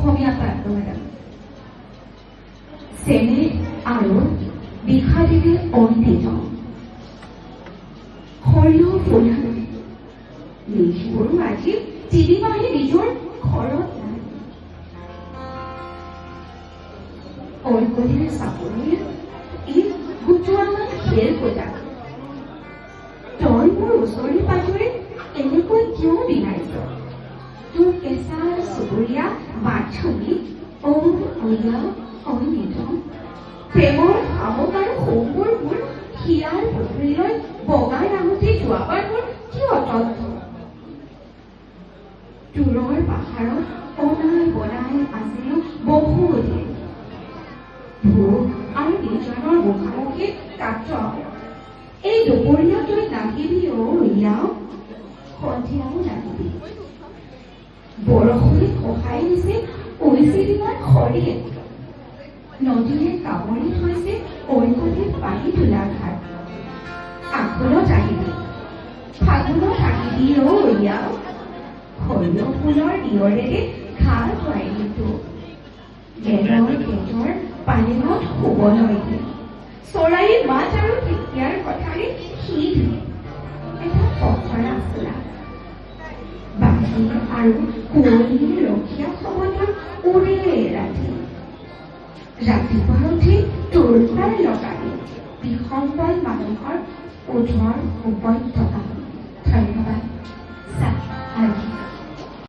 অসমীয়া প্ৰান্ত মেডাম চেনে আৰু বিষাদেৰে অন্তিত সৰিয়হ ফুলা নিশিবোৰো আজি তিনিমাহে নিজৰ ঘৰত নাই ঐকণিৰ চাপৰিৰ ই গোটোৱামান খেৰ কটা তই মোৰ ওচৰে পাজৰে এনেকৈ কিয় বিনাইছ তোৰ কেঁচা চুবুৰীয়া বাছনি অনিত প্ৰেমৰ সাহস আৰু সৌম্যবোৰ হিয়াৰ পুখুৰীলৈ বগাই আহোঁতে যোৱাবাৰ মোৰ কি অতন্ত দূৰৰ পাহাৰত অনাই বনাই আছিলোঁ বহুদিন ভোক আৰু নিৰ্জনৰ মুখামুখি কাত্ৰ এই দুপৰীয়া তই নাহিবি ইয়াও সন্ধিয়াও নাহিবি বৰষুণে সহায় দিছে ঐচিৰিমাৰ খৰিয়ে নদীয়ে কামুৰি থৈছে ঐকণিৰ পানী তোলা ঘাট আঘোণত আহিবি ফাগুণত আহিবি ইয়াও সৰিয়হ ফুলৰ নিয়ৰেৰে ঘাঁ ধুৱাই দিছো গেজৰ পানীমত শুবলৈ দিয়ে চৰাইৰ মাত আৰু ঢেকীয়াৰ কথাৰে সি ধুৱে এটা পথৰা চোলা বাঁহী আৰু কুঁৱলীৰ ৰখীয়া সমতত উৰে ৰাতি ৰাতিপুৱা উঠি তোৰপাৰ লগাই বিসম্বল মানুহৰ ওঠৰ উপত্যকা ধন্যবাদ।